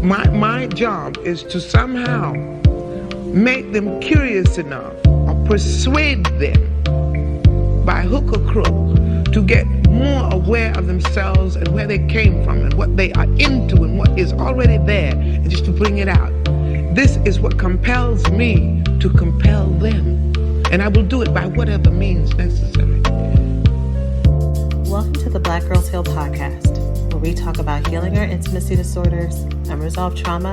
My job is to somehow make them curious enough or persuade them by hook or crook to get more aware of themselves and where they came from and what they are into and what is already there, and just to bring it out. This is what compels me to compel them, and I will do it by whatever means necessary. Welcome to the Black Girls Heal podcast, where we talk about healing our intimacy disorders, unresolved trauma,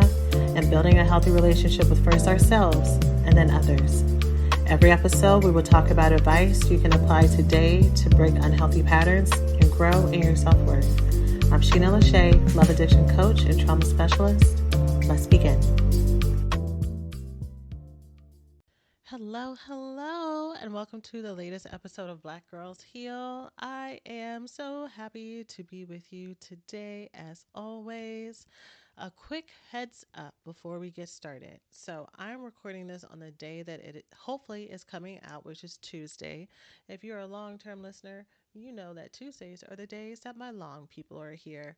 and building a healthy relationship with first ourselves and then others. Every episode, we will talk about advice you can apply today to break unhealthy patterns and grow in your self-worth. I'm Shena, Love Addiction Coach and Trauma Specialist. Let's begin. Hello, and welcome to the latest episode of Black Girls Heal. I am so happy to be with you today, as always. A quick heads up before we get started. So I'm recording this on the day that it hopefully is coming out, which is Tuesday. If you're a long-term listener, you know that Tuesdays are the days that my long people are here.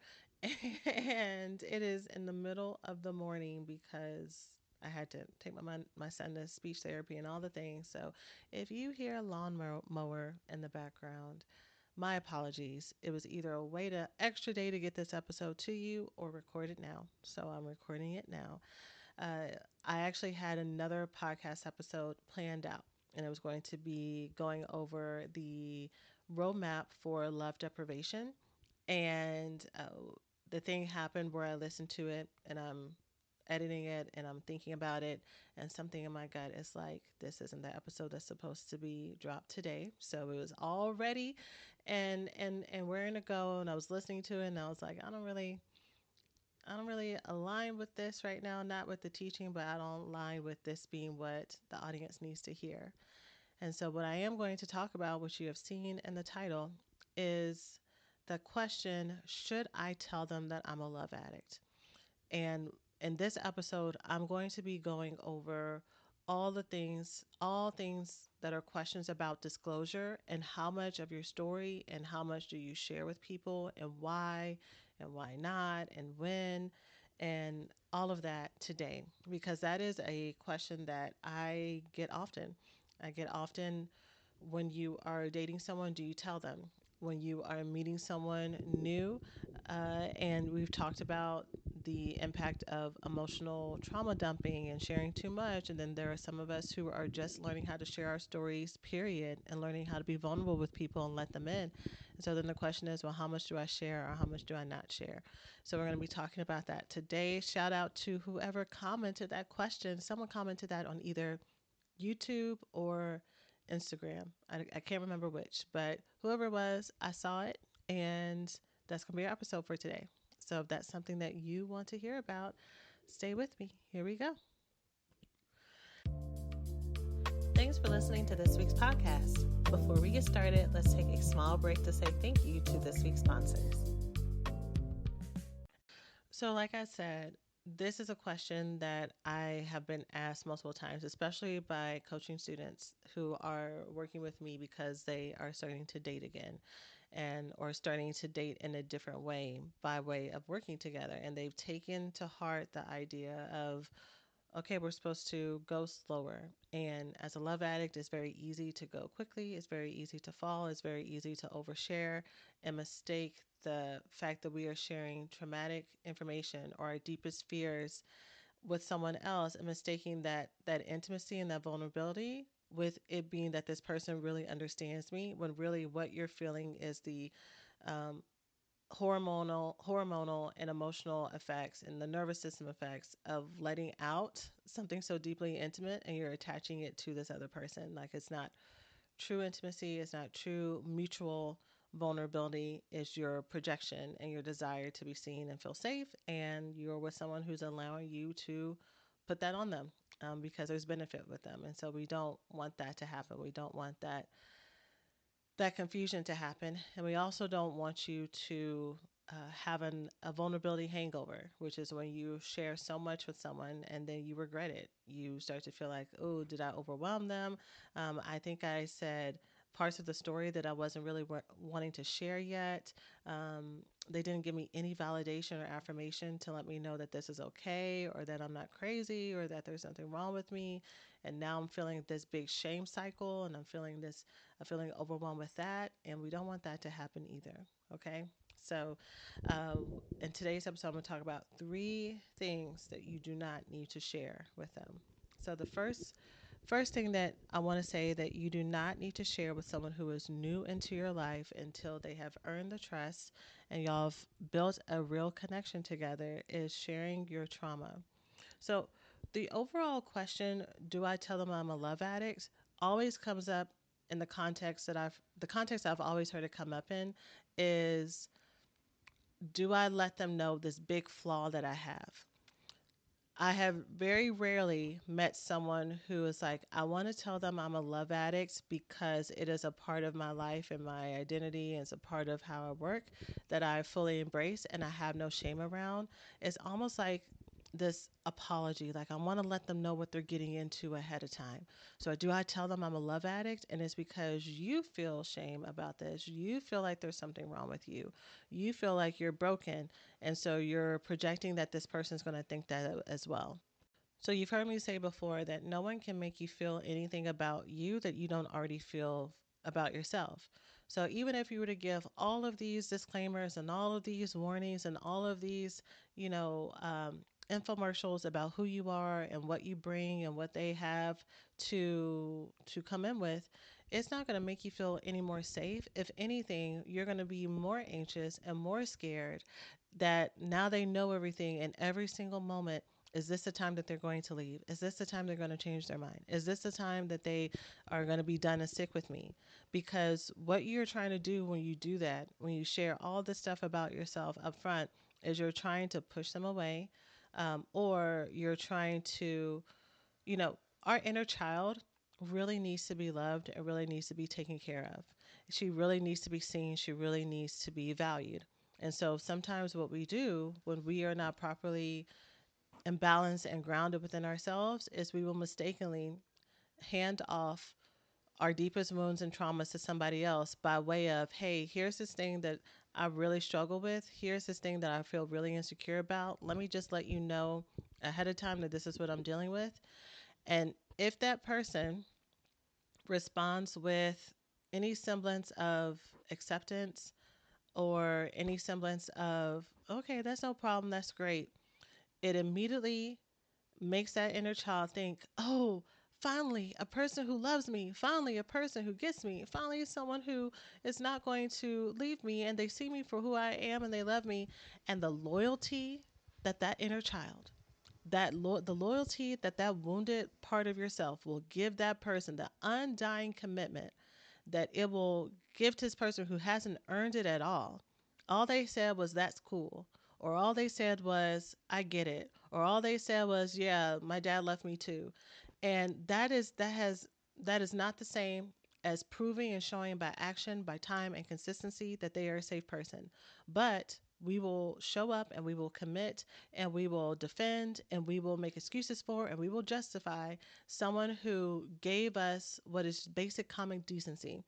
And it is in the middle of the morning because I had to take my son to speech therapy and all the things. So if you hear a lawnmower in the background, my apologies. It was either a extra day to get this episode to you or record it now. So I'm recording it now. I actually had another podcast episode planned out, and it was going to be going over the roadmap for love deprivation. And the thing happened where I listened to it and I'm editing it and I'm thinking about it, and something in my gut is like, this isn't the episode that's supposed to be dropped today. So it was all ready and we're gonna go, and I was listening to it and I was like, I don't really align with this right now, not with the teaching, but I don't align with this being what the audience needs to hear. And so what I am going to talk about, which you have seen in the title, is the question, should I tell them that I'm a love addict? And in this episode, I'm going to be going over all things that are questions about disclosure, and how much of your story and how much do you share with people, and why not, and when, and all of that today, because that is a question that I get often. When you are dating someone, do you tell them? When you are meeting someone new, and we've talked about the impact of emotional trauma dumping and sharing too much. And then there are some of us who are just learning how to share our stories, period, and learning how to be vulnerable with people and let them in. And so then the question is, well, how much do I share or how much do I not share? So we're going to be talking about that today. Shout out to whoever commented that question. Someone commented that on either YouTube or Instagram. I can't remember which, but whoever it was, I saw it, and that's going to be our episode for today. So if that's something that you want to hear about, stay with me. Here we go. Thanks for listening to this week's podcast. Before we get started, let's take a small break to say thank you to this week's sponsors. So like I said, this is a question that I have been asked multiple times, especially by coaching students who are working with me because they are starting to date again, or starting to date in a different way by way of working together. And they've taken to heart the idea of, okay, we're supposed to go slower. And as a love addict, it's very easy to go quickly. It's very easy to fall. It's very easy to overshare and mistake the fact that we are sharing traumatic information or our deepest fears with someone else, and mistaking that intimacy and that vulnerability with it being that this person really understands me, when really what you're feeling is the um, hormonal and emotional effects and the nervous system effects of letting out something so deeply intimate, and you're attaching it to this other person. Like, it's not true intimacy, it's not true mutual vulnerability. Is your projection and your desire to be seen and feel safe, and you're with someone who's allowing you to put that on them, because there's benefit with them. And so we don't want that to happen. We don't want that confusion to happen. And we also don't want you to have a vulnerability hangover, which is when you share so much with someone and then you regret it. You start to feel like, oh, did I overwhelm them? I think I said parts of the story that I wasn't really wanting to share yet. They didn't give me any validation or affirmation to let me know that this is okay or that I'm not crazy or that there's nothing wrong with me. And now I'm feeling this big shame cycle and I'm feeling overwhelmed with that. And we don't want that to happen either. Okay. So, uh, in today's episode, I'm going to talk about three things that you do not need to share with them. So, the first thing that I want to say that you do not need to share with someone who is new into your life until they have earned the trust and y'all have built a real connection together is sharing your trauma. So, the overall question, do I tell them I'm a love addict, always comes up in the context I've always heard it come up in is, do I let them know this big flaw that I have? I have very rarely met someone who is like, I want to tell them I'm a love addict because it is a part of my life and my identity and it's a part of how I work that I fully embrace and I have no shame around. It's almost like this apology, like I want to let them know what they're getting into ahead of time. So do I tell them I'm a love addict and it's because you feel shame about this. You feel like there's something wrong with you. You feel like you're broken and so you're projecting that this person's going to think that as well. So you've heard me say before that no one can make you feel anything about you that you don't already feel about yourself. So even if you were to give all of these disclaimers and all of these warnings and all of these, you know, infomercials about who you are and what you bring and what they have to come in with, it's not going to make you feel any more safe. If anything, you're going to be more anxious and more scared that now they know everything and every single moment, is this the time that they're going to leave? Is this the time they're going to change their mind? Is this the time that they are going to be done and sick with me? Because what you're trying to do when you do that, when you share all this stuff about yourself up front, is you're trying to push them away, or you're trying to, you know, our inner child really needs to be loved and really needs to be taken care of. She really needs to be seen. She really needs to be valued. And so sometimes what we do when we are not properly and balanced and grounded within ourselves is we will mistakenly hand off our deepest wounds and traumas to somebody else by way of, hey, here's this thing that I really struggle with. Here's this thing that I feel really insecure about. Let me just let you know ahead of time that this is what I'm dealing with. And if that person responds with any semblance of acceptance or any semblance of, okay, that's no problem, that's great, it immediately makes that inner child think, oh, finally, a person who loves me, finally, a person who gets me, finally, someone who is not going to leave me and they see me for who I am and they love me. And the loyalty that that inner child, the loyalty that that wounded part of yourself will give that person, the undying commitment that it will give to this person who hasn't earned it at all. All they said was, that's cool. Or all they said was, I get it. Or all they said was, yeah, my dad left me too. And that is not the same as proving and showing by action, by time and consistency that they are a safe person. But we will show up and we will commit and we will defend and we will make excuses for and we will justify someone who gave us what is basic common decency,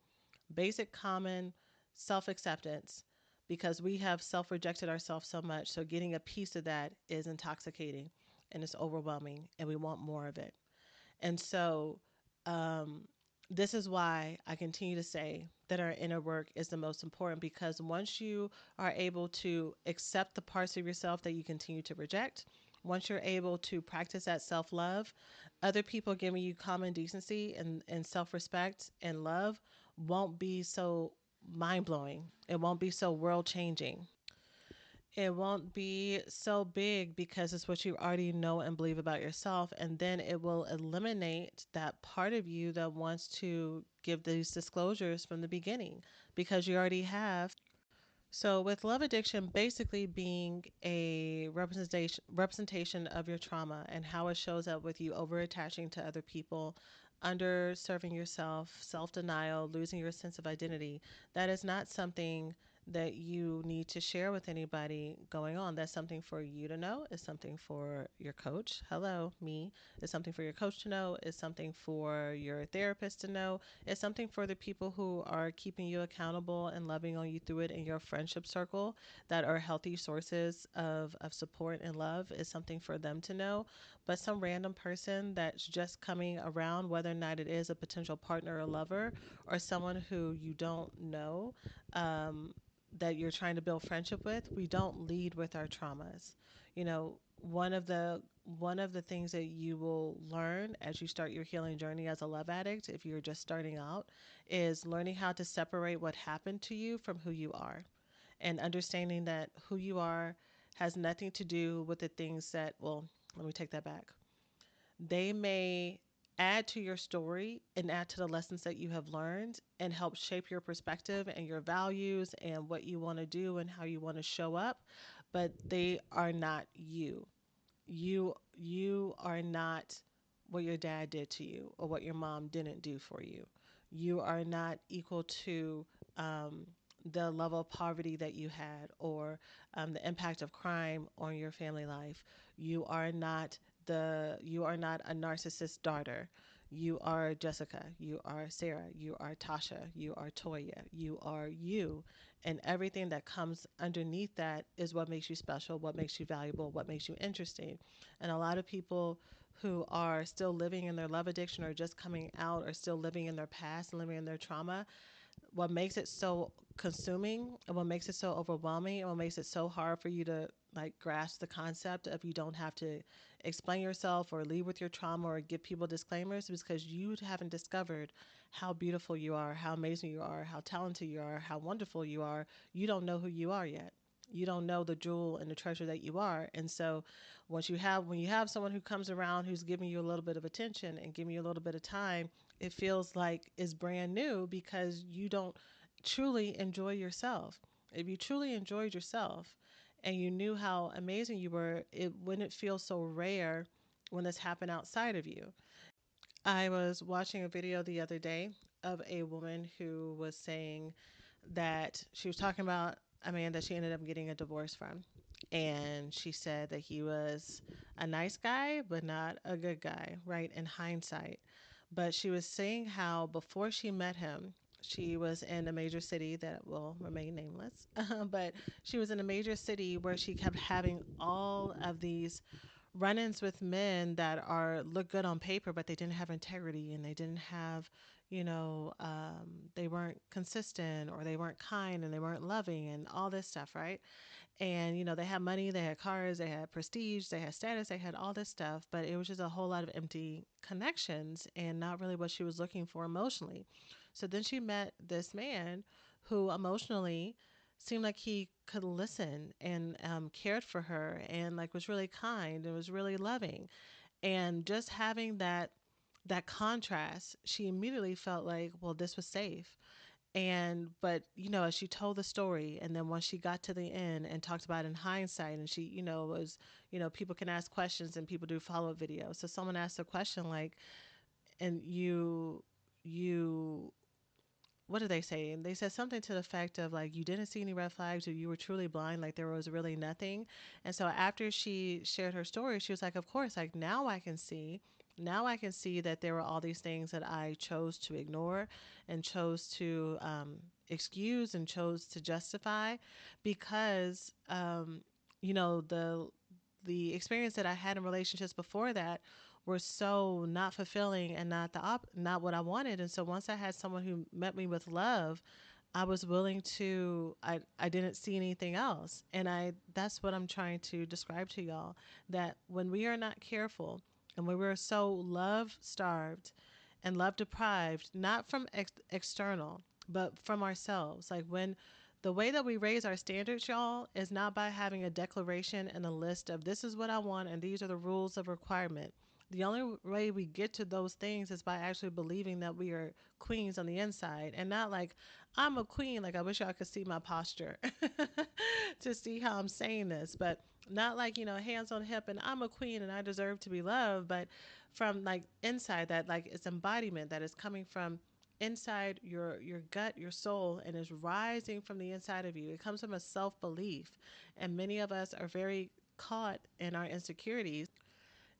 basic common self acceptance, because we have self rejected ourselves so much. So getting a piece of that is intoxicating and it's overwhelming and we want more of it. And so, um, this is why I continue to say that our inner work is the most important, because once you are able to accept the parts of yourself that you continue to reject, once you're able to practice that self love, other people giving you common decency and self respect and love won't be so mind blowing. It won't be so world changing. It won't be so big because it's what you already know and believe about yourself. And then it will eliminate that part of you that wants to give these disclosures from the beginning because you already have. So, with love addiction basically being a representation of your trauma and how it shows up with you over attaching to other people, under serving yourself, self denial, losing your sense of identity, that is not something that you need to share with anybody going on. That's something for you to know. It's something for your coach. Hello, me. It's something for your coach to know. It's something for your therapist to know. It's something for the people who are keeping you accountable and loving on you through it in your friendship circle that are healthy sources of support and love. Is something for them to know. But some random person that's just coming around, whether or not it is a potential partner or lover or someone who you don't know, um, that you're trying to build friendship with, we don't lead with our traumas. You know, one of the things that you will learn as you start your healing journey as a love addict, if you're just starting out, is learning how to separate what happened to you from who you are, and understanding that who you are has nothing to do with the things that, well, let me take that back. They may add to your story and add to the lessons that you have learned and help shape your perspective and your values and what you want to do and how you want to show up, but they are not you. You are not what your dad did to you or what your mom didn't do for you. You are not equal to um, the level of poverty that you had, or the impact of crime on your family life. You are not a narcissist daughter. You are Jessica. You are Sarah. You are Tasha. You are Toya. You are you. And everything that comes underneath that is what makes you special, what makes you valuable, what makes you interesting. And a lot of people who are still living in their love addiction or just coming out or still living in their past and living in their trauma, what makes it so consuming and what makes it so overwhelming and what makes it so hard for you to like grasp the concept of you don't have to explain yourself or leave with your trauma or give people disclaimers is because you haven't discovered how beautiful you are, how amazing you are, how talented you are, how wonderful you are. You don't know who you are yet. You don't know the jewel and the treasure that you are. And so when you have someone who comes around who's giving you a little bit of attention and giving you a little bit of time, it feels like it's brand new because you don't truly enjoy yourself. If you truly enjoyed yourself and you knew how amazing you were, it wouldn't feel so rare when this happened outside of you. I was watching a video the other day of a woman who was saying that she was talking about a man that she ended up getting a divorce from. And she said that he was a nice guy, but not a good guy, right? In hindsight. But she was saying how before she met him, she was in a major city that will remain nameless, but she was in a major city where she kept having all of these run-ins with men that are look good on paper, but they didn't have integrity and they didn't have, they weren't consistent or they weren't kind and they weren't loving and all this stuff, right? And they had money, they had cars, they had prestige, they had status, they had all this stuff, but it was just a whole lot of empty connections and not really what she was looking for emotionally. So then she met this man who emotionally seemed like he could listen and cared for her and like was really kind and was really loving. And just having that contrast, she immediately felt like, well, this was safe. And but as she told the story, and then once she got to the end and talked about it in hindsight, and she was, people can ask questions and people do follow-up videos. So someone asked a question like, and you what did they say? And they said something to the effect of like, you didn't see any red flags or you were truly blind, like there was really nothing. And so after she shared her story, she was like, of course, like now I can see. Now I can see that there were all these things that I chose to ignore and chose to excuse and chose to justify because, the experience that I had in relationships before that were so not fulfilling and not what I wanted. And so once I had someone who met me with love, I was willing to I didn't see anything else. And I that's what I'm trying to describe to y'all, that when we are not careful and when we're so love starved and love deprived, not from external, but from ourselves. Like when the way that we raise our standards, y'all, is not by having a declaration and a list of this is what I want and these are the rules of requirement. The only way we get to those things is by actually believing that we are queens on the inside and not like, I'm a queen. Like, I wish y'all could see my posture to see how I'm saying this, but not like, hands on hip and I'm a queen and I deserve to be loved, but from like inside that, like, it's embodiment that is coming from inside your gut, your soul, and is rising from the inside of you. It comes from a self-belief. And many of us are very caught in our insecurities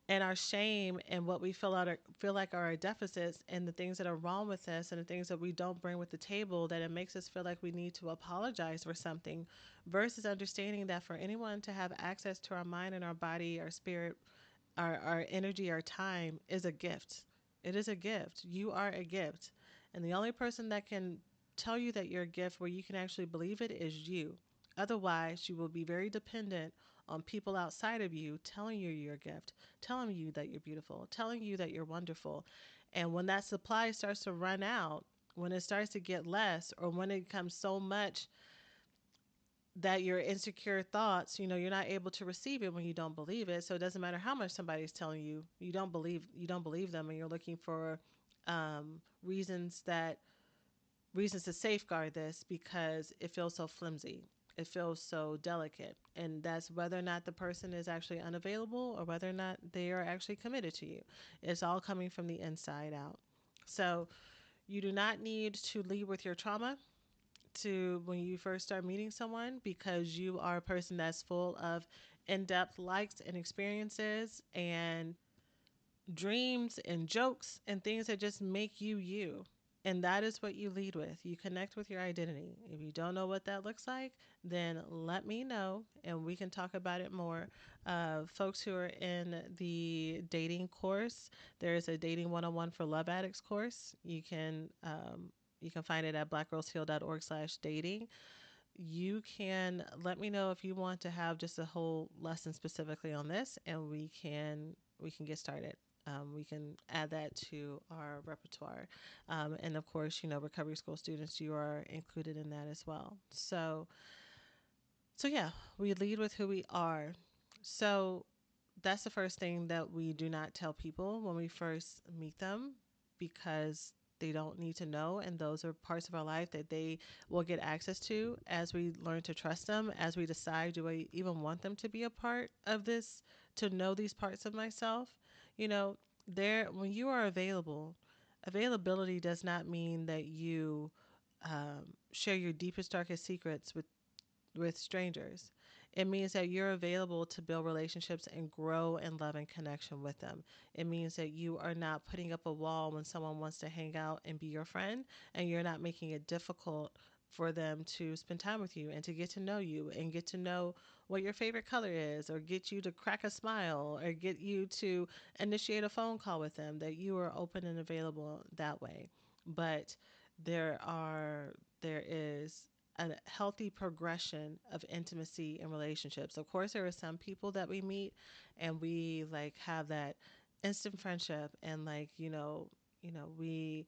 and our shame and what we feel like are our deficits and the things that are wrong with us and the things that we don't bring with the table, that it makes us feel like we need to apologize for something, versus understanding that for anyone to have access to our mind and our body, our spirit, our energy, our time is a gift. It is a gift. You are a gift. And the only person that can tell you that you're a gift where you can actually believe it is you. Otherwise, you will be very dependent on people outside of you telling you you're a gift, telling you that you're beautiful, telling you that you're wonderful. And when that supply starts to run out, when it starts to get less, or when it becomes so much that your insecure thoughts, you're not able to receive it when you don't believe it. So it doesn't matter how much somebody's telling you, you don't believe them, and you're looking for um, reasons that reasons to safeguard this because it feels so flimsy. It feels so delicate. And that's whether or not the person is actually unavailable or whether or not they are actually committed to you. It's all coming from the inside out. So you do not need to lead with your trauma to when you first start meeting someone, because you are a person that's full of in-depth likes and experiences and dreams and jokes and things that just make you you. And that is what you lead with. You connect with your identity. If you don't know what that looks like, then let me know and we can talk about it more. Folks who are in the dating course, there is a dating 101 for love addicts course. You can find it at blackgirlsheal.org/dating. You can let me know if you want to have just a whole lesson specifically on this, and we can get started. We can add that to our repertoire, and of course, recovery school students, you are included in that as well. So yeah, we lead with who we are. So that's the first thing that we do not tell people when we first meet them, because they don't need to know, and those are parts of our life that they will get access to as we learn to trust them, as we decide, do I even want them to be a part of this, to know these parts of myself. you know there, when you are available, availability does not mean that you share your deepest darkest secrets with strangers. It means that you're available to build relationships and grow in love and connection with them. It means that you are not putting up a wall when someone wants to hang out and be your friend, and you're not making it difficult for them to spend time with you and to get to know you and get to know what your favorite color is, or get you to crack a smile, or get you to initiate a phone call with them, that you are open and available that way. But there is a healthy progression of intimacy and relationships. Of course, there are some people that we meet and we like have that instant friendship, and we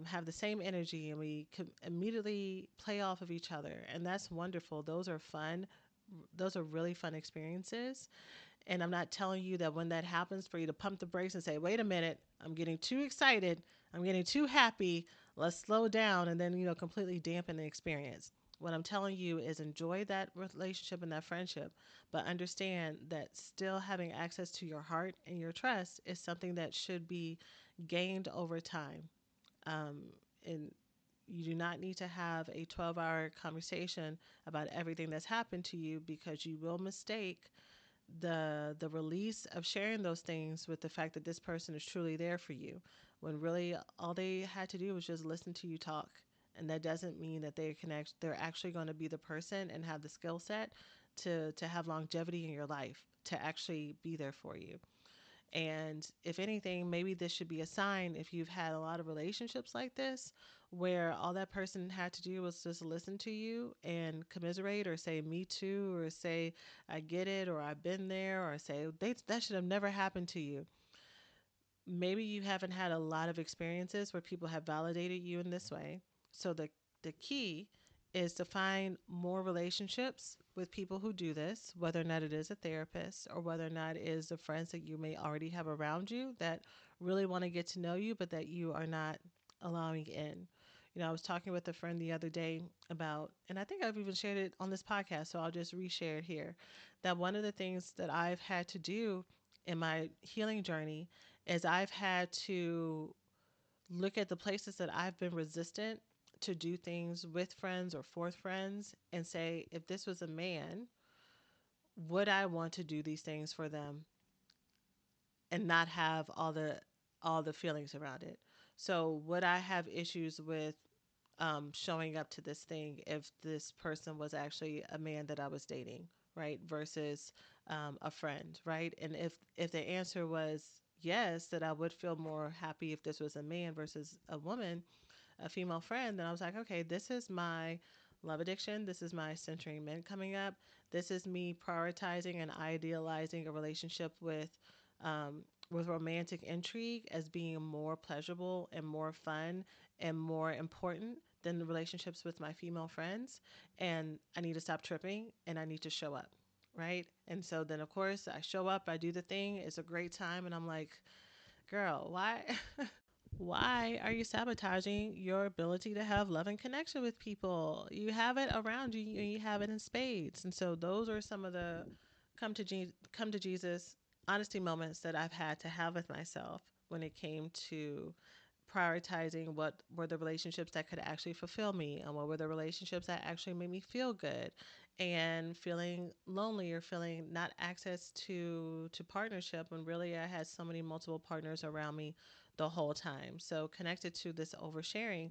have the same energy, and we can immediately play off of each other, and that's wonderful. Those are fun. Those are really fun experiences. And I'm not telling you that when that happens for you to pump the brakes and say, wait a minute, I'm getting too excited. I'm getting too happy. Let's slow down, and then, completely dampen the experience. What I'm telling you is enjoy that relationship and that friendship, but understand that still having access to your heart and your trust is something that should be gained over time. Um, and you do not need to have a 12-hour conversation about everything that's happened to you, because you will mistake the release of sharing those things with the fact that this person is truly there for you, when really all they had to do was just listen to you talk. And that doesn't mean that they're actually going to be the person and have the skill set to have longevity in your life, to actually be there for you. And if anything, maybe this should be a sign, if you've had a lot of relationships like this, where all that person had to do was just listen to you and commiserate, or say, me too, or say, I get it, or I've been there, or say, that should have never happened to you. Maybe you haven't had a lot of experiences where people have validated you in this way. So the key is to find more relationships with people who do this, whether or not it is a therapist, or whether or not it is the friends that you may already have around you that really want to get to know you, but that you are not allowing in. I was talking with a friend the other day about, and I think I've even shared it on this podcast, so I'll just reshare it here, that one of the things that I've had to do in my healing journey is I've had to look at the places that I've been resistant to do things with friends or for friends and say, if this was a man, would I want to do these things for them and not have all the feelings around it? So would I have issues with showing up to this thing if this person was actually a man that I was dating, right? Versus a friend, right? And if the answer was yes, that I would feel more happy if this was a man versus a woman, a female friend, then I was like, okay, this is my love addiction. This is my centering men coming up. This is me prioritizing and idealizing a relationship with romantic intrigue as being more pleasurable and more fun and more important than the relationships with my female friends. And I need to stop tripping and I need to show up. Right. And so then, of course, I show up, I do the thing. It's a great time. And I'm like, girl, why? Why are you sabotaging your ability to have love and connection with people? You have it around you and you have it in spades. And so those are some of the come to Jesus honesty moments that I've had to have with myself when it came to prioritizing what were the relationships that could actually fulfill me and what were the relationships that actually made me feel good and feeling lonely or feeling not access to partnership when really I had so many multiple partners around me the whole time. So connected to this oversharing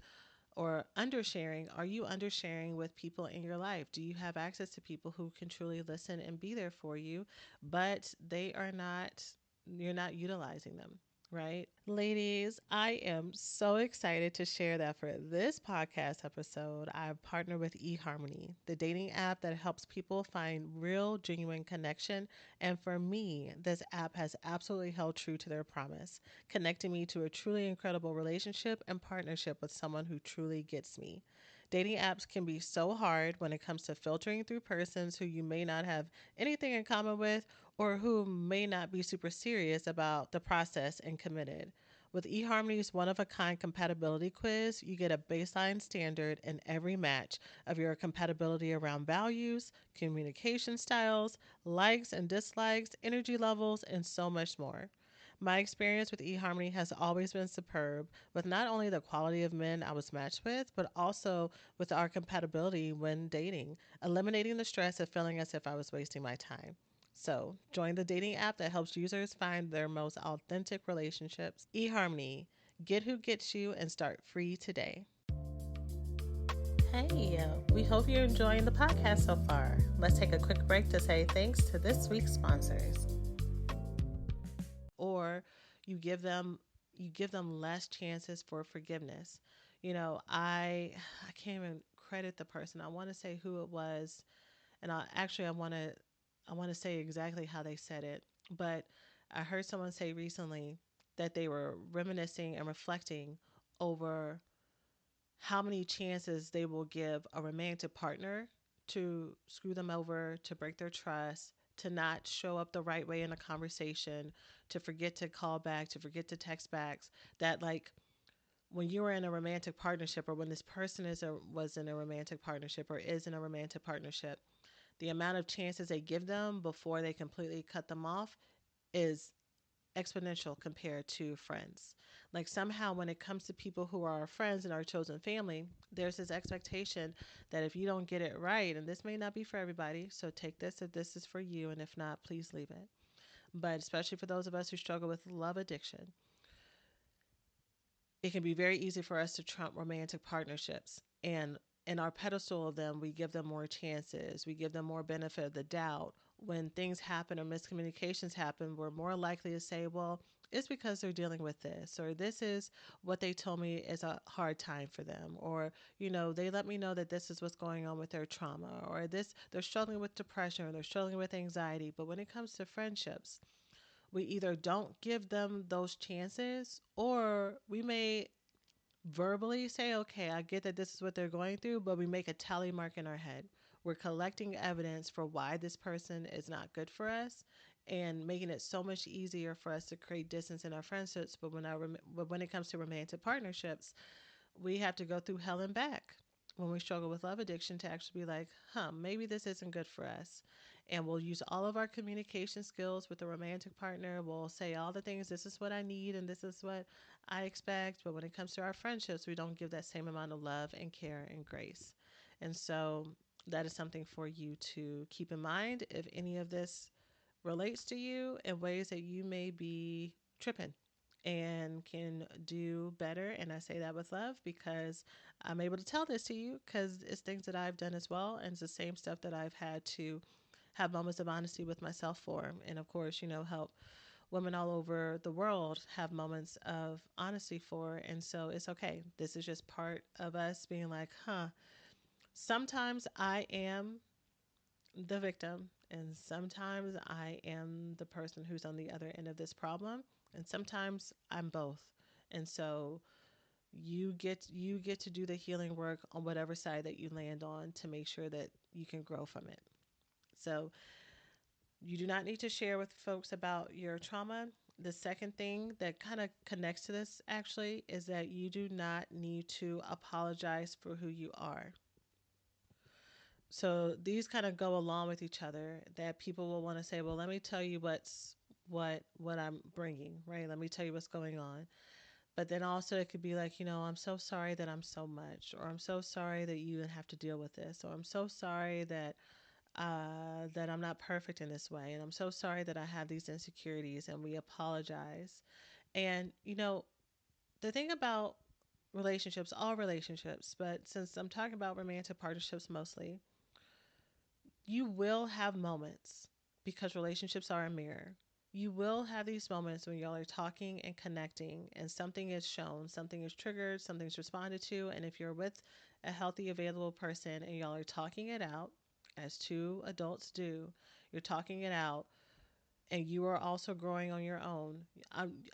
or undersharing, are you undersharing with people in your life? Do you have access to people who can truly listen and be there for you, but they are not, you're not utilizing them, right? Ladies, I am so excited to share that for this podcast episode, I've partnered with eHarmony, the dating app that helps people find real, genuine connection. And for me, this app has absolutely held true to their promise, connecting me to a truly incredible relationship and partnership with someone who truly gets me. Dating apps can be so hard when it comes to filtering through persons who you may not have anything in common with or who may not be super serious about the process and committed. With eHarmony's one of a kind compatibility quiz, you get a baseline standard in every match of your compatibility around values, communication styles, likes and dislikes, energy levels, and so much more. My experience with eHarmony has always been superb, with not only the quality of men I was matched with, but also with our compatibility when dating, eliminating the stress of feeling as if I was wasting my time. So, join the dating app that helps users find their most authentic relationships. eHarmony, get who gets you and start free today. Hey, we hope you're enjoying the podcast so far. Let's take a quick break to say thanks to this week's sponsors. Or you give them less chances for forgiveness. I can't even credit the person. I want to say who it was, and I want to say exactly how they said it. But I heard someone say recently that they were reminiscing and reflecting over how many chances they will give a romantic partner to screw them over, to break their trust, to not show up the right way in a conversation, to forget to call back, to forget to text back. That, like, when you are in a romantic partnership, or when this person was in a romantic partnership or is in a romantic partnership, the amount of chances they give them before they completely cut them off is exponential compared to friends. Like, somehow, when it comes to people who are our friends and our chosen family, there's this expectation that if you don't get it right, and this may not be for everybody, so take this if this is for you, and if not, please leave it. But especially for those of us who struggle with love addiction, it can be very easy for us to trump romantic partnerships. And in our pedestal of them, we give them more chances. We give them more benefit of the doubt. When things happen or miscommunications happen, we're more likely to say, well, it's because they're dealing with this, or this is what they told me is a hard time for them, or, they let me know that this is what's going on with their trauma, or this, they're struggling with depression, or they're struggling with anxiety. But when it comes to friendships, we either don't give them those chances, or we may verbally say, okay, I get that this is what they're going through, but we make a tally mark in our head. We're collecting evidence for why this person is not good for us and making it so much easier for us to create distance in our friendships. But when it comes to romantic partnerships, we have to go through hell and back. when we struggle with love addiction to actually be like, huh, maybe this isn't good for us. And we'll use all of our communication skills with a romantic partner. We'll say all the things, this is what I need and this is what I expect. But when it comes to our friendships, we don't give that same amount of love and care and grace. And so that is something for you to keep in mind if any of this relates to you in ways that you may be tripping and can do better. And I say that with love because I'm able to tell this to you because it's things that I've done as well. And it's the same stuff that I've had to have moments of honesty with myself for. And of course, help women all over the world have moments of honesty for. And so it's okay. This is just part of us being like, huh, sometimes I am the victim, and sometimes I am the person who's on the other end of this problem, and sometimes I'm both. And so you get to do the healing work on whatever side that you land on to make sure that you can grow from it. So you do not need to share with folks about your trauma. The second thing that kind of connects to this actually is that you do not need to apologize for who you are. So these kind of go along with each other, that people will want to say, well, let me tell you what I'm bringing, right? Let me tell you what's going on. But then also it could be like, I'm so sorry that I'm so much, or I'm so sorry that you even have to deal with this, or I'm so sorry that I'm not perfect in this way, and I'm so sorry that I have these insecurities, and we apologize. And the thing about relationships, all relationships, but since I'm talking about romantic partnerships mostly, you will have moments, because relationships are a mirror. You will have these moments when y'all are talking and connecting, and something is shown, something is triggered, something's responded to. And if you're with a healthy, available person and y'all are talking it out, as two adults do, you're talking it out, and you are also growing on your own.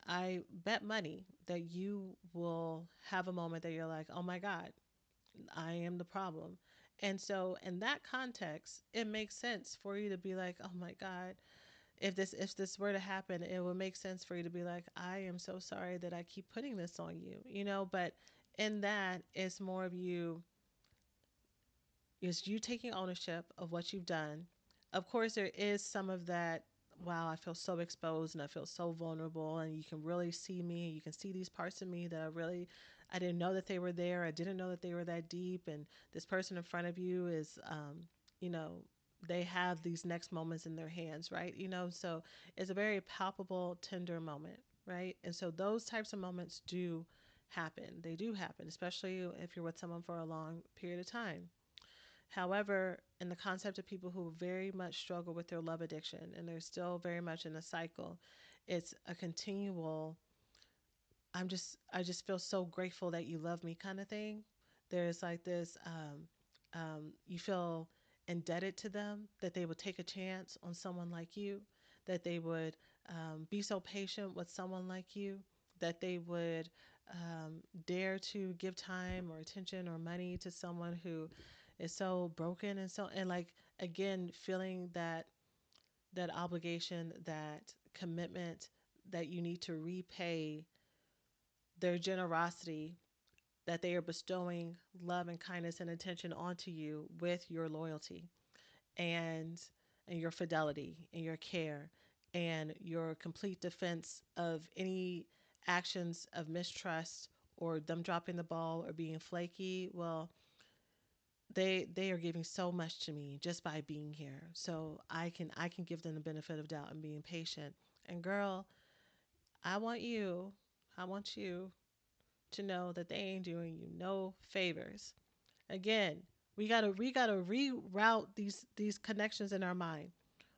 I bet money that you will have a moment that you're like, oh my God, I am the problem. And so in that context, it makes sense for you to be like, "Oh my God, if this were to happen, it would make sense for you to be like, I am so sorry that I keep putting this on you." But in that, it's more of you is you taking ownership of what you've done. Of course, there is some of that. Wow, I feel so exposed and I feel so vulnerable, and you can really see me. You can see these parts of me that I didn't know that they were there. I didn't know that they were that deep. And this person in front of you is, you know, they have these next moments in their hands, right? So it's a very palpable, tender moment, right? And so those types of moments do happen. They do happen, especially if you're with someone for a long period of time. However, in the concept of people who very much struggle with their love addiction and they're still very much in a cycle, it's a continual, I just feel so grateful that you love me kind of thing. There's like this, you feel indebted to them, that they would take a chance on someone like you, that they would be so patient with someone like you, that they would dare to give time or attention or money to someone who is so broken, and like, again, feeling that obligation, that commitment, that you need to repay their generosity, that they are bestowing love and kindness and attention onto you with your loyalty and and your fidelity and your care and your complete defense of any actions of mistrust or them dropping the ball or being flaky. Well, they are giving so much to me just by being here, so I can give them the benefit of doubt and being patient. And girl, i want you I want you to know that they ain't doing you no favors. Again, we gotta reroute these connections in our mind.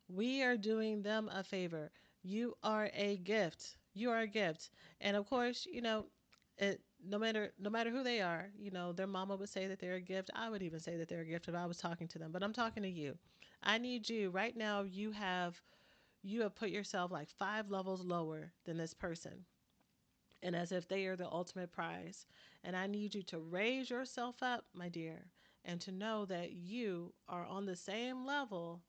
We are doing them a favor. You are a gift. You are a gift. And of course, no matter who they are, their mama would say that they're a gift. I would even say that they're a gift if I was talking to them. But I'm talking to you. I need you right now. You have put yourself like 5 levels lower than this person, and as if they are the ultimate prize. And I need you to raise yourself up, my dear, and to know that you are on the same level,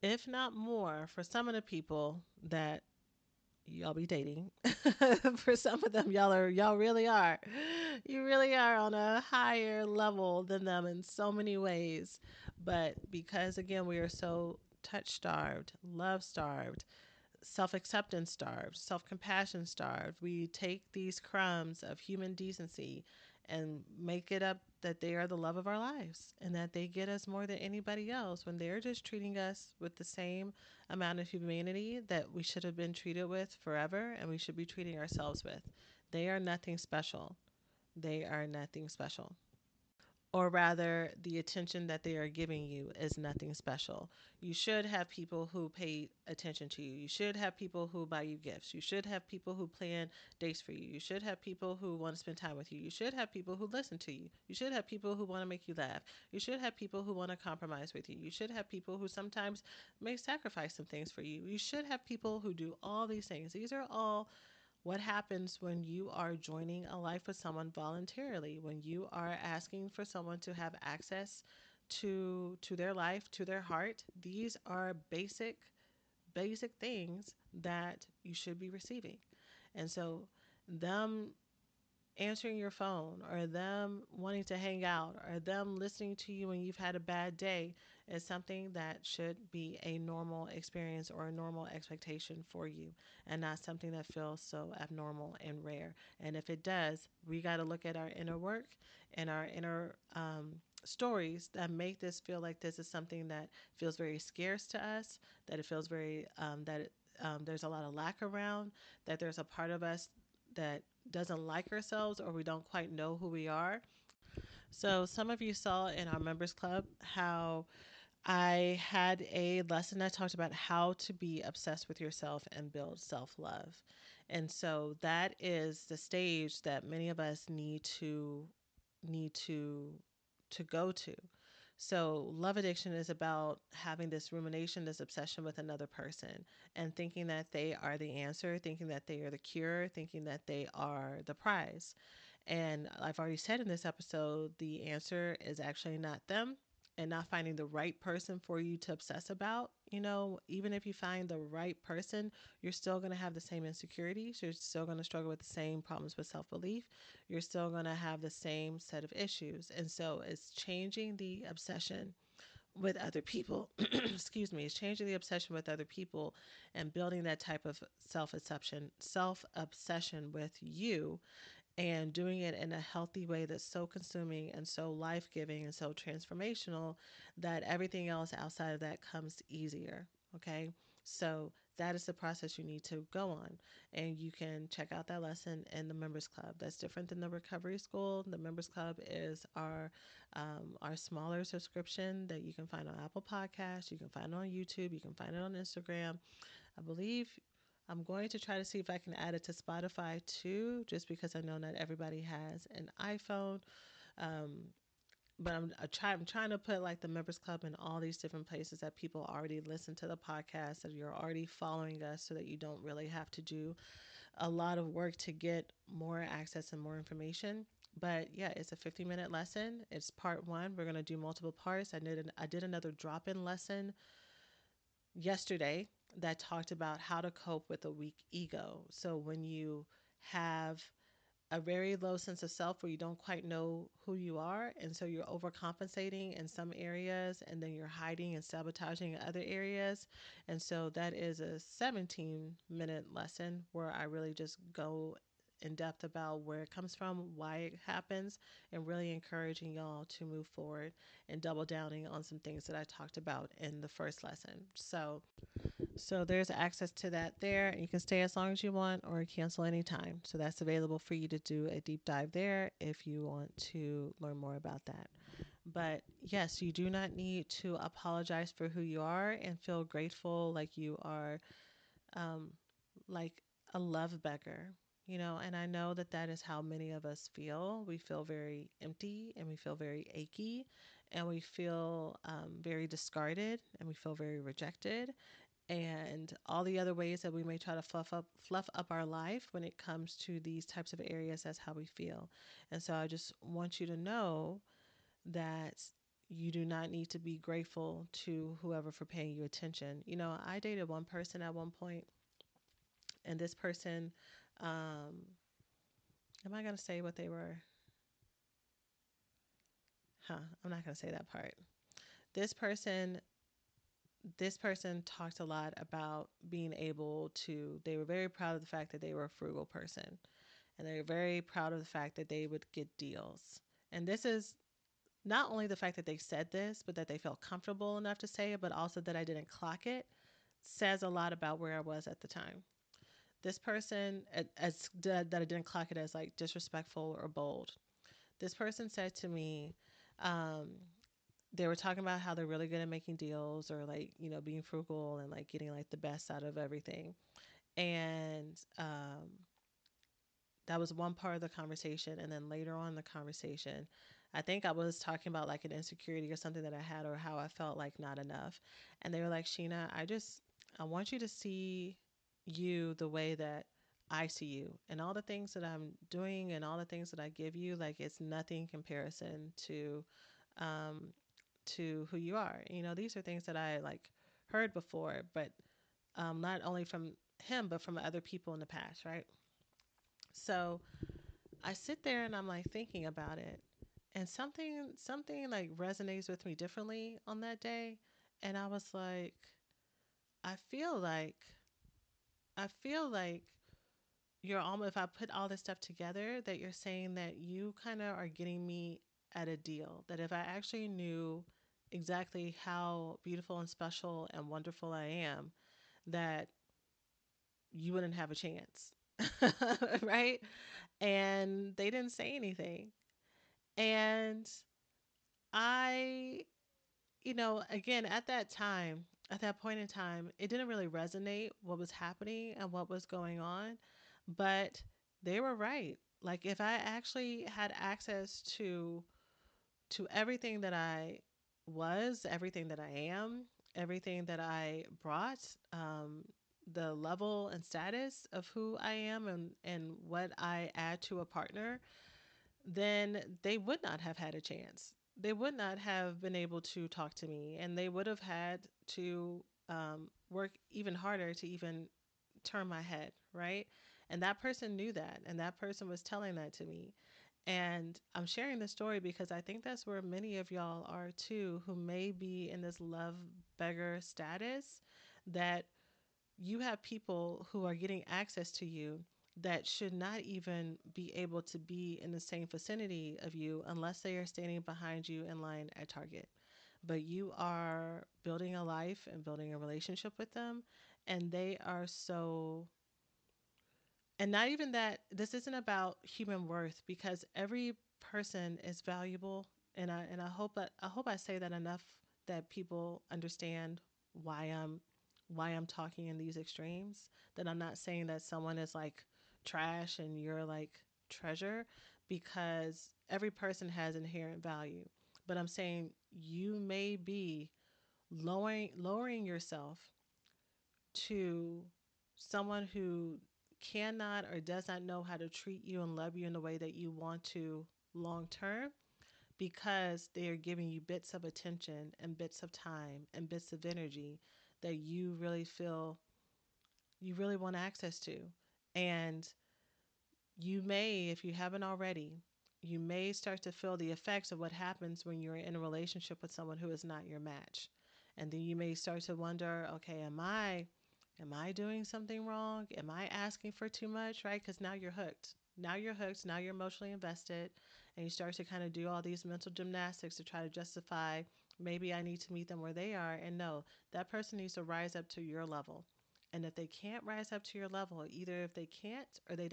if not more, for some of the people that y'all be dating. For some of them, y'all really are. You really are on a higher level than them in so many ways. But because again, we are so touch starved, love starved, self acceptance starved, self compassion starved. We take these crumbs of human decency and make it up that they are the love of our lives and that they get us more than anybody else when they're just treating us with the same amount of humanity that we should have been treated with forever and we should be treating ourselves with. They are nothing special. They are nothing special, or rather the attention that they are giving you is nothing special. You should have people who pay attention to you. You should have people who buy you gifts. You should have people who plan dates for you. You should have people who want to spend time with you. You should have people who listen to you. You should have people who want to make you laugh. You should have people who want to compromise with you. You should have people who sometimes may sacrifice some things for you. You should have people who do all these things. These are all what happens when you are joining a life with someone voluntarily, when you are asking for someone to have access to their life, to their heart. These are basic things that you should be receiving. And so them answering your phone or them wanting to hang out or them listening to you when you've had a bad day is something that should be a normal experience or a normal expectation for you and not something that feels so abnormal and rare. And if it does, we got to look at our inner work and our inner stories that make this feel like this is something that feels very scarce to us, that it feels very, there's a lot of lack around, that there's a part of us that doesn't like ourselves or we don't quite know who we are. So, some of you saw in our members club how I had a lesson that talked about how to be obsessed with yourself and build self love. And so that is the stage that many of us need to go to. So, love addiction is about having this rumination, this obsession with another person, and thinking that they are the answer, thinking that they are the cure, thinking that they are the prize. And I've already said in this episode, the answer is actually not them and not finding the right person for you to obsess about. You know, even if you find the right person, you're still going to have the same insecurities. You're still going to struggle with the same problems with self belief. You're still going to have the same set of issues. And so it's changing the obsession with other people. Excuse me, it's changing the obsession with other people and building that type of self obsession with you and doing it in a healthy way that's so consuming and so life giving and so transformational that everything else outside of that comes easier. Okay. So that is the process you need to go on. And you can check out that lesson in the members club. That's different than the recovery school. The members club is our smaller subscription that you can find on Apple Podcasts. You can find it on YouTube. You can find it on Instagram. I believe I'm going to try to see if I can add it to Spotify too, just because I know not everybody has an iPhone. Um, but I'm trying to put like the members club in all these different places that people already listen to the podcast, that you're already following us, so that you don't really have to do a lot of work to get more access and more information. But yeah, it's a 50-minute lesson. It's part one. We're gonna do multiple parts. I did another drop-in lesson yesterday that talked about how to cope with a weak ego. So when you have a very low sense of self where you don't quite know who you are, and so you're overcompensating in some areas and then you're hiding and sabotaging in other areas. And so that is a 17-minute lesson where I really just go in depth about where it comes from, why it happens, and really encouraging y'all to move forward and double downing on some things that I talked about in the first lesson. So there's access to that there. You can stay as long as you want or cancel anytime. So that's available for you to do a deep dive there if you want to learn more about that. But yes, you do not need to apologize for who you are and feel grateful like you are um, like a love beggar. You know, and I know that that is how many of us feel. We feel very empty and we feel very achy and we feel very discarded and we feel very rejected and all the other ways that we may try to fluff up our life when it comes to these types of areas. That's how we feel. And so I just want you to know that you do not need to be grateful to whoever for paying you attention. You know, I dated one person at one point And this person, um, am I going to say what they were? Huh, I'm not going to say that part. This person this person talked a lot about being able to, they were very proud of the fact that they were a frugal person, and they were very proud of the fact that they would get deals. And this is not only the fact that they said this, but that they felt comfortable enough to say it, but also that I didn't clock it, says a lot about where I was at the time. This person, as that I didn't clock it as like disrespectful or bold. This person said to me, um, they were talking about how they're really good at making deals, or like, being frugal and like getting like the best out of everything. And that was one part of the conversation. And then later on in the conversation, I think I was talking about like an insecurity or something that I had, or how I felt like not enough. And they were like, Sheena, I want you to see you the way that I see you, and all the things that I'm doing and all the things that I give you, like it's nothing comparison um, to who you are. These are things that I like heard before, but not only from him, but from other people in the past, right? So I sit there and I'm like thinking about it, and something like resonates with me differently on that day, and I was like, I feel like I feel like you're almost, if I put all this stuff together, that you're saying that you kind of are getting me at a deal. That if I actually knew exactly how beautiful and special and wonderful I am, that you wouldn't have a chance. Right? And they didn't say anything. And I, again, at that point in time, it didn't really resonate what was happening and what was going on, but they were right. Like if I actually had access to everything that I was, everything that I am, everything that I brought, the level and status of who I am, and what I add to a partner, then they would not have had a chance. They would not have been able to talk to me, and they would have had to work even harder to even turn my head, right? And that person knew that, and that person was telling that to me. And I'm sharing this story because I think that's where many of y'all are too, who may be in this love beggar status, that you have people who are getting access to you that should not even be able to be in the same vicinity of you unless they are standing behind you in line at Target. But you are building a life and building a relationship with them, and they are so, and not even that, this isn't about human worth, because every person is valuable. And I hope that, I hope I say that enough, that people understand why I'm talking in these extremes, that I'm not saying that someone is like trash and you're like treasure, because every person has inherent value. But I'm saying you may be lowering yourself to someone who cannot or does not know how to treat you and love you in the way that you want to long term, because they are giving you bits of attention and bits of time and bits of energy that you really feel you really want access to. And you may, if you haven't already, you may start to feel the effects of what happens when you're in a relationship with someone who is not your match. And then you may start to wonder, okay, am I doing something wrong? Am I asking for too much, right? Cuz now you're hooked. Now you're hooked, now you're emotionally invested, and you start to kind of do all these mental gymnastics to try to justify, maybe I need to meet them where they are. And no, that person needs to rise up to your level. And if they can't rise up to your level, either if they can't or they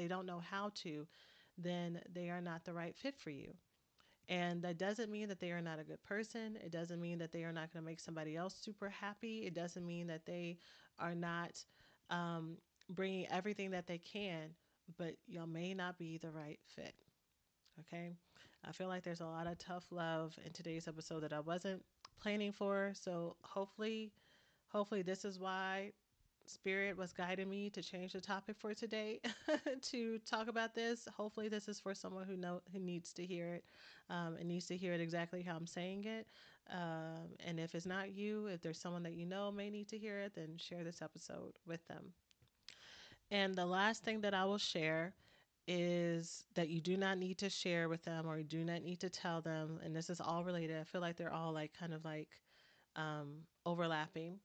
don't know how to, then they are not the right fit for you. And that doesn't mean that they are not a good person. It doesn't mean that they are not going to make somebody else super happy. It doesn't mean that they are not um, bringing everything that they can, but y'all may not be the right fit. Okay. I feel like there's a lot of tough love in today's episode that I wasn't planning for. So hopefully this is why Spirit was guiding me to change the topic for today to talk about this. Hopefully, this is for someone who needs to hear it, and needs to hear it exactly how I'm saying it. And if it's not you, if there's someone that you know may need to hear it, then share this episode with them. And the last thing that I will share is that you do not need to share with them, or you do not need to tell them. And this is all related. I feel like they're all like kind of like overlapping.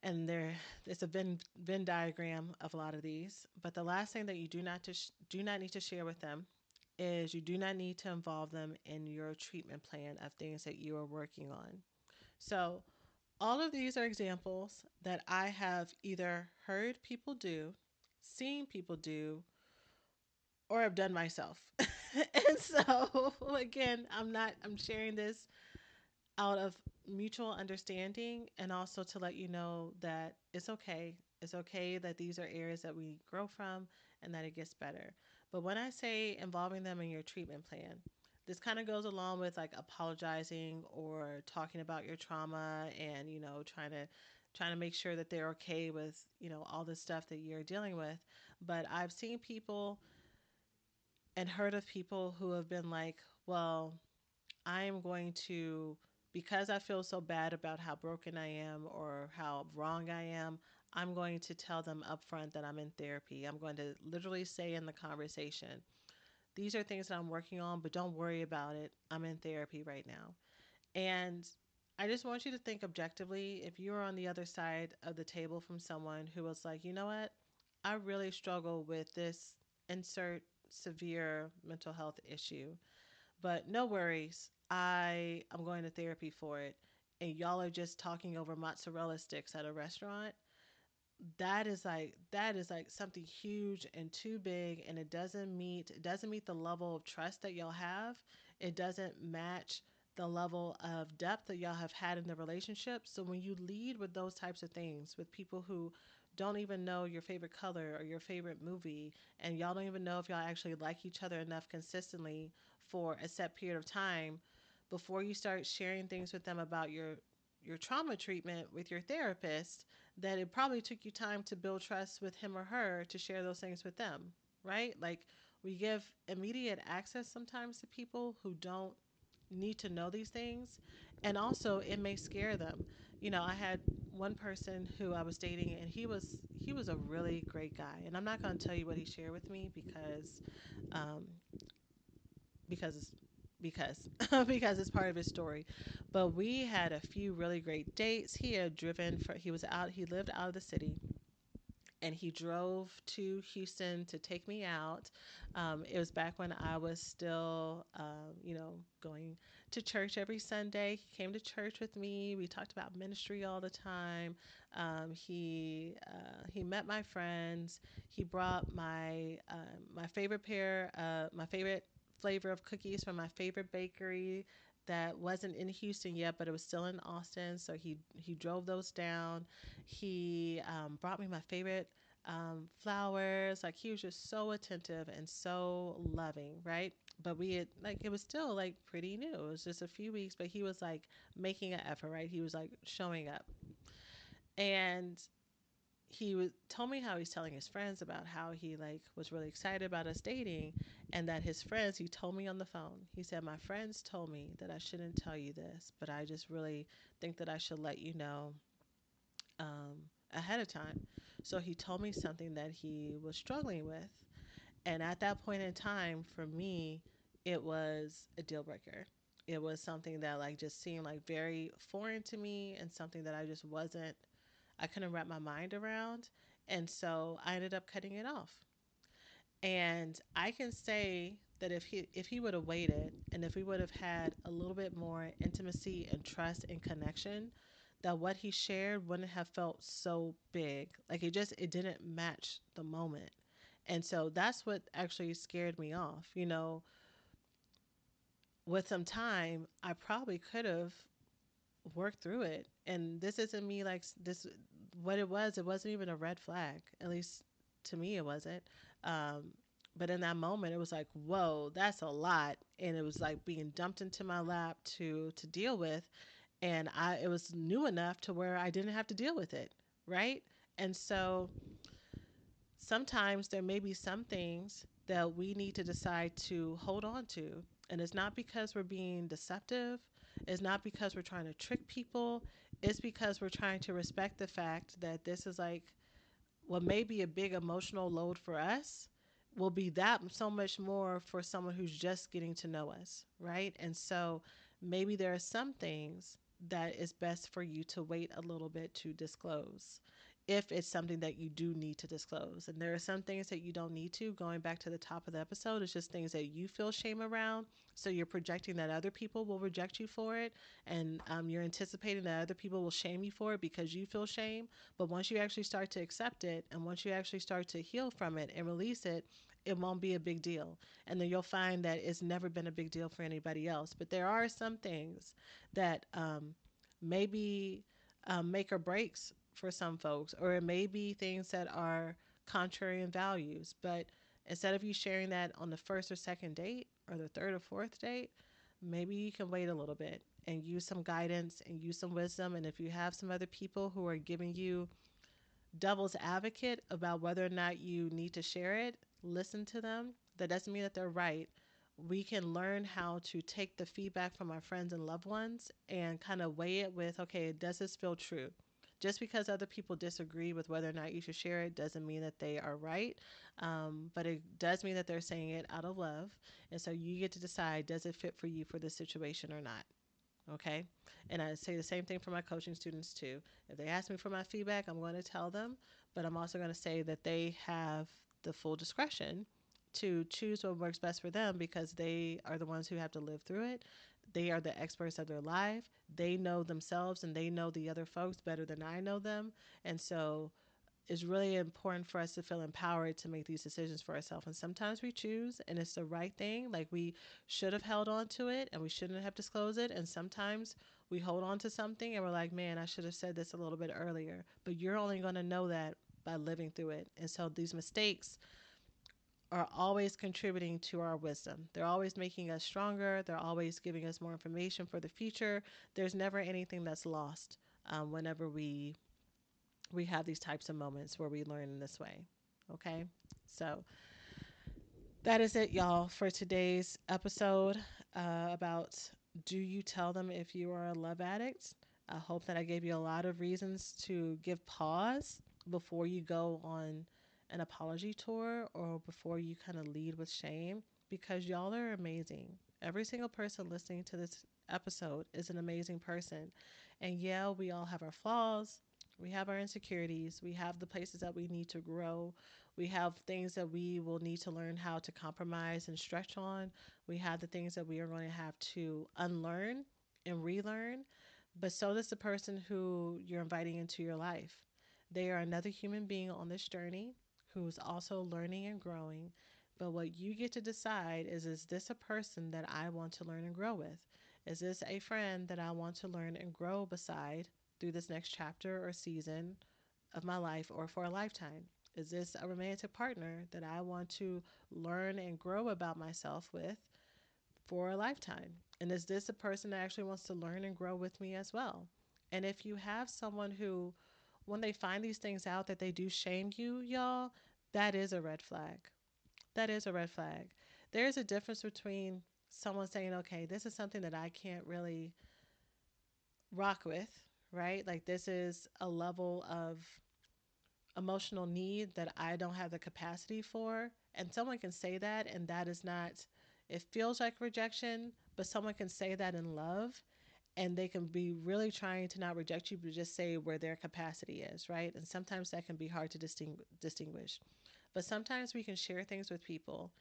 And there, it's a Venn diagram of a lot of these. But the last thing that you do not need to share with them is you do not need to involve them in your treatment plan of things that you are working on. So all of these are examples that I have either heard people do, seen people do, or have done myself. And so again, I'm sharing this out of mutual understanding, and also to let you know that it's okay. It's okay that these are areas that we grow from and that it gets better. But when I say involving them in your treatment plan, this kind of goes along with like apologizing or talking about your trauma, and trying to make sure that they're okay with, all the stuff that you're dealing with. But I've seen people and heard of people who have been like, well, I am going to, because I feel so bad about how broken I am or how wrong I am, I'm going to tell them upfront that I'm in therapy. I'm going to literally say in the conversation, these are things that I'm working on, but don't worry about it. I'm in therapy right now. And I just want you to think objectively, if you were on the other side of the table from someone who was like, you know what, I really struggle with this insert severe mental health issue, but no worries. I'm going to therapy for it. And y'all are just talking over mozzarella sticks at a restaurant. That is like something huge and too big, and it doesn't meet the level of trust that y'all have. It doesn't match the level of depth that y'all have had in the relationship. So when you lead with those types of things with people who don't even know your favorite color or your favorite movie, and y'all don't even know if y'all actually like each other enough consistently for a set period of time before you start sharing things with them about your trauma treatment with your therapist, that it probably took you time to build trust with him or her to share those things with them, right? Like, we give immediate access sometimes to people who don't need to know these things. And also, it may scare them. I had one person who I was dating, and he was a really great guy. And I'm not going to tell you what he shared with me um, because because because it's part of his story. But we had a few really great dates. He lived out of the city, and he drove to Houston to take me out. It was back when I was still, going to church every Sunday. He came to church with me. We talked about ministry all the time. He met my friends. He brought my favorite flavor of cookies from my favorite bakery that wasn't in Houston yet, but it was still in Austin. So he drove those down. He brought me my favorite flowers. Like, he was just so attentive and so loving, right? But it was still like pretty new. It was just a few weeks, but he was like making an effort, right? He was like showing up. And told me how he's telling his friends about how he like was really excited about us dating, and that his friends, he told me on the phone, he said, my friends told me that I shouldn't tell you this, but I just really think that I should let you know um, ahead of time. So he told me something that he was struggling with. And at that point in time, for me, it was a deal breaker. It was something that like just seemed like very foreign to me, and something that I couldn't wrap my mind around. And so I ended up cutting it off. And I can say that if he would have waited, and if we would have had a little bit more intimacy and trust and connection, that what he shared wouldn't have felt so big. Like, it didn't match the moment. And so that's what actually scared me off. With some time, I probably could have worked through it. And this isn't me like this. What it wasn't even a red flag. At least to me, it wasn't. Um, but in that moment, it was like, whoa, that's a lot. And it was like being dumped into my lap to deal with. And it was new enough to where I didn't have to deal with it, right? And so sometimes there may be some things that we need to decide to hold on to. And it's not because we're being deceptive, it's not because we're trying to trick people, it's because we're trying to respect the fact that this is like what may be a big emotional load for us will be that so much more for someone who's just getting to know us, right? And so maybe there are some things that is best for you to wait a little bit to disclose if it's something that you do need to disclose. And there are some things that you don't need to. Going back to the top of the episode, it's just things that you feel shame around. So you're projecting that other people will reject you for it. And you're anticipating that other people will shame you for it because you feel shame. But once you actually start to accept it and once you actually start to heal from it and release it, it won't be a big deal. And then you'll find that it's never been a big deal for anybody else. But there are some things that maybe make or breaks for some folks, or it may be things that are contrary in values. But instead of you sharing that on the first or second date or the third or fourth date, maybe you can wait a little bit and use some guidance and use some wisdom. And if you have some other people who are giving you devil's advocate about whether or not you need to share it, listen to them. That doesn't mean that they're right. We can learn how to take the feedback from our friends and loved ones and kind of weigh it with, okay, does this feel true? Just because other people disagree with whether or not you should share it doesn't mean that they are right. But it does mean that they're saying it out of love. And so you get to decide, does it fit for you for this situation or not? Okay. And I say the same thing for my coaching students too. If they ask me for my feedback, I'm going to tell them, but I'm also going to say that they have the full discretion to choose what works best for them because they are the ones who have to live through it. They are the experts of their life. They know themselves and they know the other folks better than I know them. And so it's really important for us to feel empowered to make these decisions for ourselves. And sometimes we choose and it's the right thing. Like we should have held on to it and we shouldn't have disclosed it. And sometimes we hold on to something and we're like, man, I should have said this a little bit earlier. But you're only going to know that by living through it. And so these mistakes are always contributing to our wisdom. They're always making us stronger. They're always giving us more information for the future. There's never anything that's lost whenever we have these types of moments where we learn in this way. Okay? So that is it, y'all, for today's episode about do you tell them if you are a love addict? I hope that I gave you a lot of reasons to give pause before you go on an apology tour or before you kind of lead with shame because y'all are amazing. Every single person listening to this episode is an amazing person. And yeah, we all have our flaws, we have our insecurities, we have the places that we need to grow, we have things that we will need to learn how to compromise and stretch on. We have the things that we are going to have to unlearn and relearn. But so does the person who you're inviting into your life. They are another human being on this journey who's also learning and growing. But what you get to decide is this a person that I want to learn and grow with? Is this a friend that I want to learn and grow beside through this next chapter or season of my life or for a lifetime? Is this a romantic partner that I want to learn and grow about myself with for a lifetime? And is this a person that actually wants to learn and grow with me as well? And if you have someone who, when they find these things out that they do shame you, y'all, that is a red flag. That is a red flag. There is a difference between someone saying, okay, this is something that I can't really rock with, right? Like this is a level of emotional need that I don't have the capacity for. And someone can say that, and that is not, it feels like rejection, but someone can say that in love, and they can be really trying to not reject you, but just say where their capacity is, right? And sometimes that can be hard to distinguish. But sometimes we can share things with people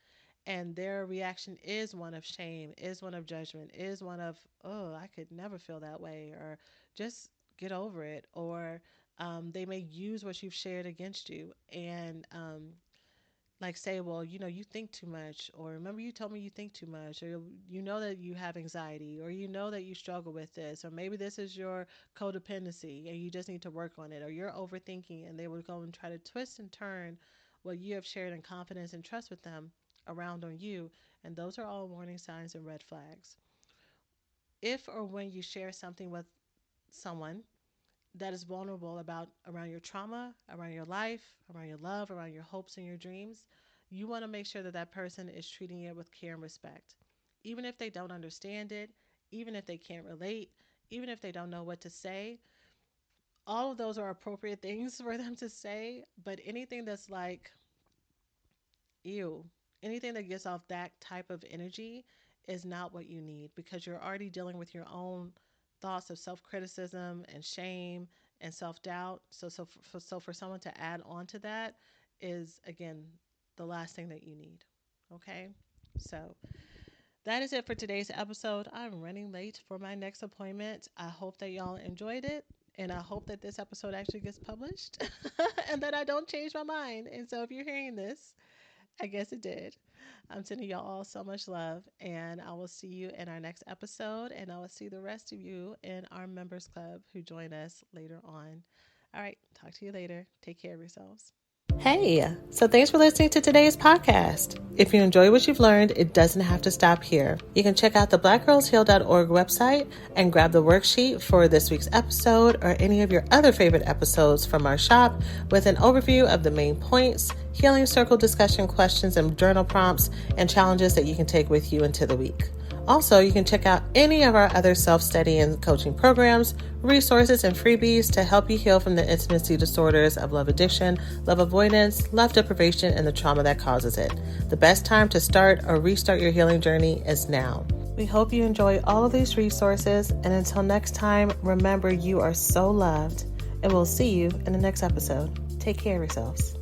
and their reaction is one of shame, is one of judgment, is one of, oh, I could never feel that way, or just get over it, or they may use what you've shared against you and like say, well, you know, you think too much, or remember you told me you think too much, or you know that you have anxiety, or you know that you struggle with this, or maybe this is your codependency and you just need to work on it, or you're overthinking, and they will go and try to twist and turn what you have shared in confidence and trust with them around on you. And those are all warning signs and red flags. If or when you share something with someone that is vulnerable about around your trauma, around your life, around your love, around your hopes and your dreams, you want to make sure that that person is treating it with care and respect. Even if they don't understand it, even if they can't relate, even if they don't know what to say, all of those are appropriate things for them to say, but anything that's like, ew, anything that gives off that type of energy is not what you need, because you're already dealing with your own thoughts of self-criticism and shame and self-doubt. So for someone to add on to that is, again, the last thing that you need. Okay? So that is it for today's episode. I'm running late for my next appointment. I hope that y'all enjoyed it. And I hope that this episode actually gets published and that I don't change my mind. And so if you're hearing this, I guess it did. I'm sending y'all all so much love. And I will see you in our next episode. And I will see the rest of you in our members club who join us later on. All right. Talk to you later. Take care of yourselves. Hey, so thanks for listening to today's podcast. If you enjoy what you've learned, it doesn't have to stop here. You can check out the blackgirlsheal.org website and grab the worksheet for this week's episode or any of your other favorite episodes from our shop with an overview of the main points, healing circle discussion questions and journal prompts, and challenges that you can take with you into the week. Also, you can check out any of our other self-study and coaching programs, resources, and freebies to help you heal from the intimacy disorders of love addiction, love avoidance, love deprivation, and the trauma that causes it. The best time to start or restart your healing journey is now. We hope you enjoy all of these resources, and until next time, remember you are so loved, and we'll see you in the next episode. Take care of yourselves.